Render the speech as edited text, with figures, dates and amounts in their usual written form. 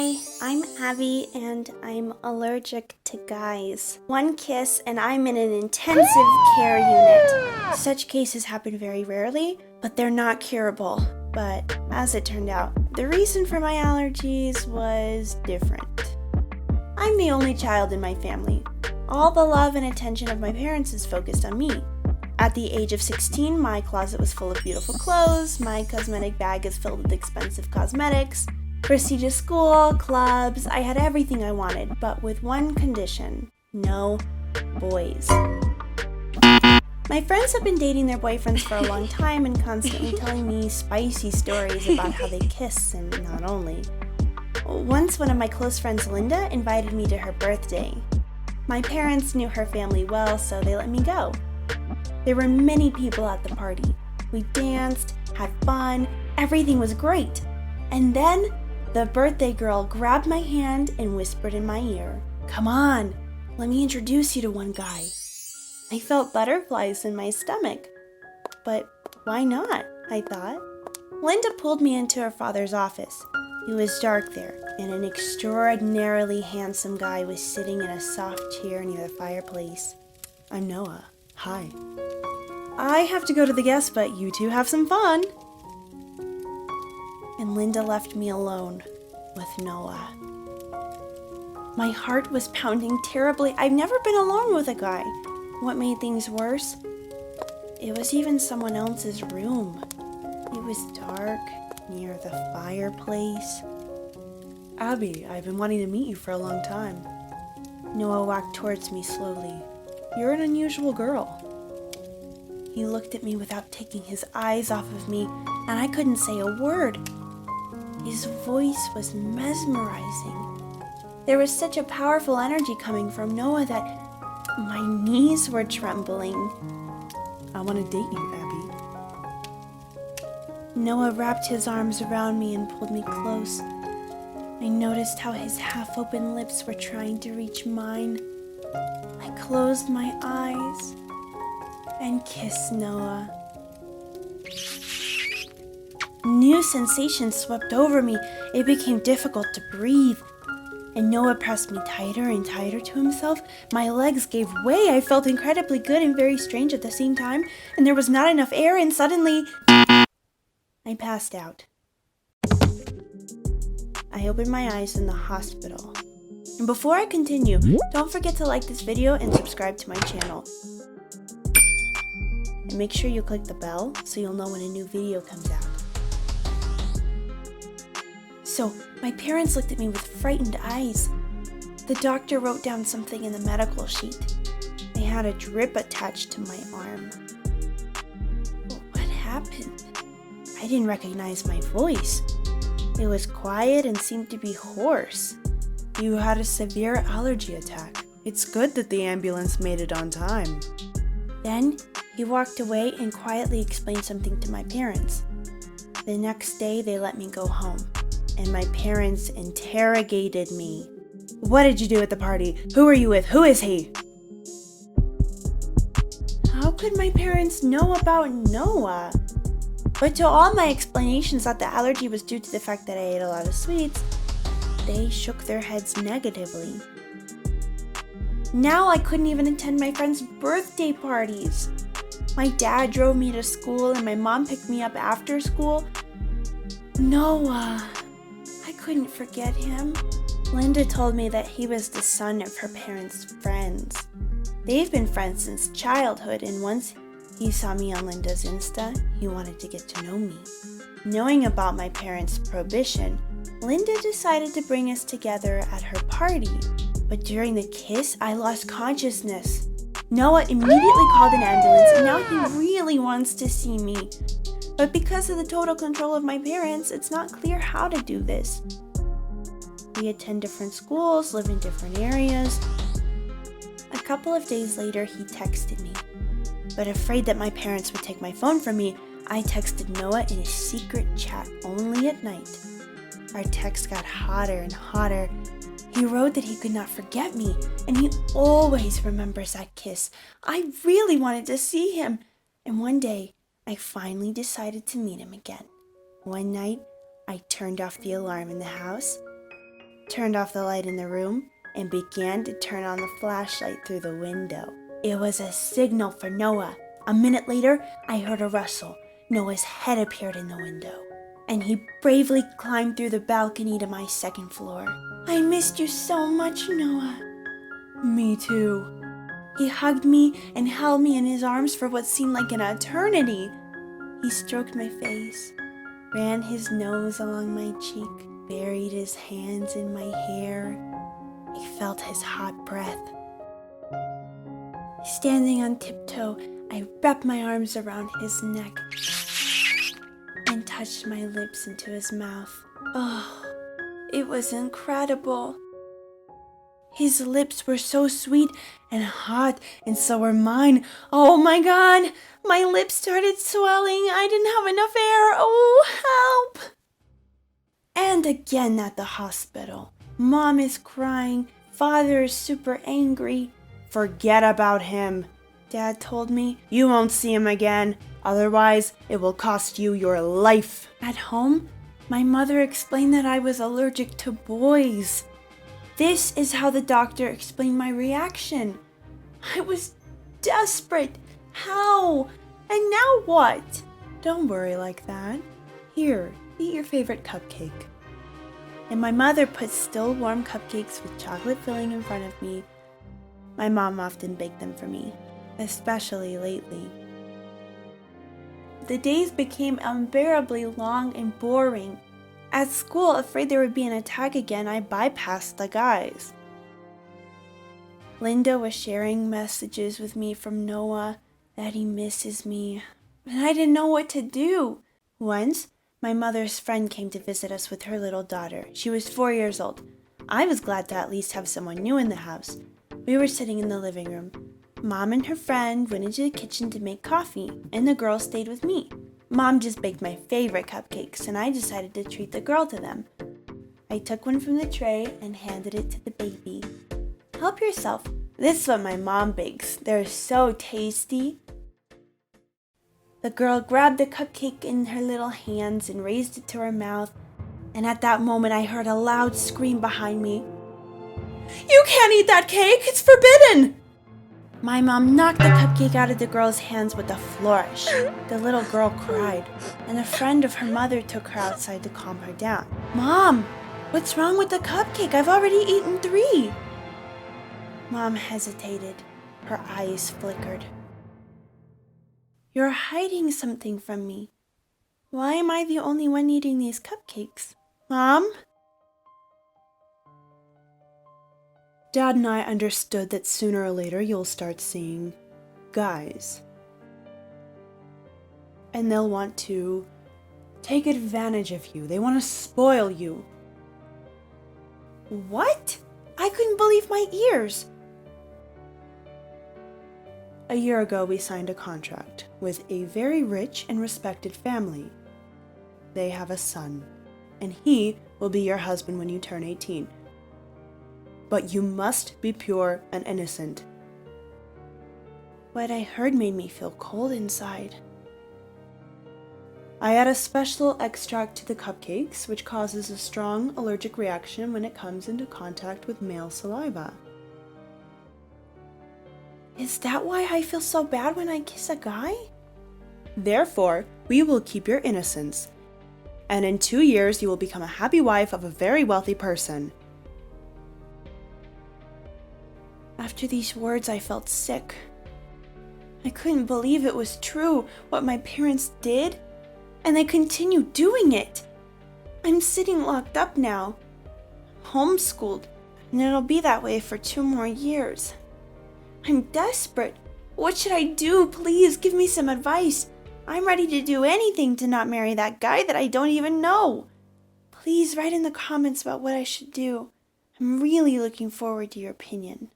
Hi, I'm Abby and I'm allergic to guys. One kiss and I'm in an intensive care unit. Such cases happen very rarely, but they're not curable. But as it turned out, the reason for my allergies was different. I'm the only child in my family. All the love and attention of my parents is focused on me. At the age of 16, my closet was full of beautiful clothes, my cosmetic bag is filled with expensive cosmetics, prestigious school, clubs, I had everything I wanted, but with one condition: no boys. My friends have been dating their boyfriends for a long time and constantly telling me spicy stories about how they kiss, and not only. Once one of my close friends, Linda, invited me to her birthday. My parents knew her family well, so they let me go. There were many people at the party. We danced, had fun, everything was great. And then the birthday girl grabbed my hand and whispered in my ear, "Come on, let me introduce you to one guy." I felt butterflies in my stomach. But why not, I thought. Linda pulled me into her father's office. It was dark there, and an extraordinarily handsome guy was sitting in a soft chair near the fireplace. "I'm Noah. Hi. I have to go to the guest, but you two have some fun." And Linda left me alone with Noah. My heart was pounding terribly. I've never been alone with a guy. What made things worse? It was even someone else's room. It was dark, near the fireplace. "Abby, I've been wanting to meet you for a long time." Noah walked towards me slowly. "You're an unusual girl." He looked at me without taking his eyes off of me, and I couldn't say a word. His voice was mesmerizing. There was such a powerful energy coming from Noah that my knees were trembling. "I want to date you, Abby." Noah wrapped his arms around me and pulled me close. I noticed how his half-open lips were trying to reach mine. I closed my eyes and kissed Noah. New sensations swept over me. It became difficult to breathe. And Noah pressed me tighter and tighter to himself. My legs gave way. I felt incredibly good and very strange at the same time. And there was not enough air, and suddenly I passed out. I opened my eyes in the hospital. And before I continue, don't forget to like this video and subscribe to my channel. And make sure you click the bell so you'll know when a new video comes out. So, my parents looked at me with frightened eyes. The doctor wrote down something in the medical sheet. They had a drip attached to my arm. What happened? I didn't recognize my voice. It was quiet and seemed to be hoarse. "You had a severe allergy attack. It's good that the ambulance made it on time." Then, he walked away and quietly explained something to my parents. The next day, they let me go home. And my parents interrogated me. "What did you do at the party? Who are you with? Who is he?" How could my parents know about Noah? But to all my explanations that the allergy was due to the fact that I ate a lot of sweets, they shook their heads negatively. Now I couldn't even attend my friends' birthday parties. My dad drove me to school and my mom picked me up after school. Noah, I couldn't forget him. Linda told me that he was the son of her parents' friends. They've been friends since childhood, and once he saw me on Linda's Insta, he wanted to get to know me. Knowing about my parents' prohibition, Linda decided to bring us together at her party. But during the kiss, I lost consciousness. Noah immediately called an ambulance, and now he really wants to see me. But because of the total control of my parents, it's not clear how to do this. We attend different schools, live in different areas. A couple of days later, he texted me. But afraid that my parents would take my phone from me, I texted Noah in a secret chat only at night. Our text got hotter and hotter. He wrote that he could not forget me, and he always remembers that kiss. I really wanted to see him. And one day, I finally decided to meet him again. One night, I turned off the alarm in the house, turned off the light in the room, and began to turn on the flashlight through the window. It was a signal for Noah. A minute later, I heard a rustle. Noah's head appeared in the window, and he bravely climbed through the balcony to my second floor. I missed you so much, Noah. Me too. He hugged me and held me in his arms for what seemed like an eternity. He stroked my face, ran his nose along my cheek, buried his hands in my hair. I felt his hot breath. Standing on tiptoe, I wrapped my arms around his neck and touched my lips into his mouth. Oh, it was incredible. His lips were so sweet and hot, and so were mine. Oh my God, my lips started swelling. I didn't have enough air. Oh, help! And again at the hospital. Mom is crying. Father is super angry. Forget about him, Dad told me. You won't see him again. Otherwise, it will cost you your life. At home, my mother explained that I was allergic to boys. This is how the doctor explained my reaction. I was desperate. How? And now what? Don't worry like that. Here, eat your favorite cupcake. And my mother put still warm cupcakes with chocolate filling in front of me. My mom often baked them for me, especially lately. The days became unbearably long and boring. At school, afraid there would be an attack again, I bypassed the guys. Linda was sharing messages with me from Noah that he misses me, and I didn't know what to do. Once, my mother's friend came to visit us with her little daughter. She was 4 years old. I was glad to at least have someone new in the house. We were sitting in the living room. Mom and her friend went into the kitchen to make coffee, and the girl stayed with me. Mom just baked my favorite cupcakes, and I decided to treat the girl to them. I took one from the tray and handed it to the baby. Help yourself. This is what my mom bakes. They're so tasty. The girl grabbed the cupcake in her little hands and raised it to her mouth, and at that moment I heard a loud scream behind me. You can't eat that cake! It's forbidden! My mom knocked the cupcake out of the girl's hands with a flourish. The little girl cried, and a friend of her mother took her outside to calm her down. Mom, what's wrong with the cupcake? I've already eaten 3. Mom hesitated. Her eyes flickered. You're hiding something from me. Why am I the only one eating these cupcakes? Mom? Dad and I understood that sooner or later you'll start seeing guys. And they'll want to take advantage of you. They want to spoil you. What? I couldn't believe my ears. A year ago, we signed a contract with a very rich and respected family. They have a son, and he will be your husband when you turn 18. But you must be pure and innocent. What I heard made me feel cold inside. I add a special extract to the cupcakes, which causes a strong allergic reaction when it comes into contact with male saliva. Is that why I feel so bad when I kiss a guy? Therefore, we will keep your innocence, and in 2 years you will become a happy wife of a very wealthy person. After these words, I felt sick. I couldn't believe it was true, what my parents did, and they continue doing it. I'm sitting locked up now, homeschooled, and it'll be that way for 2 more years. I'm desperate. What should I do? Please give me some advice. I'm ready to do anything to not marry that guy that I don't even know. Please write in the comments about what I should do. I'm really looking forward to your opinion.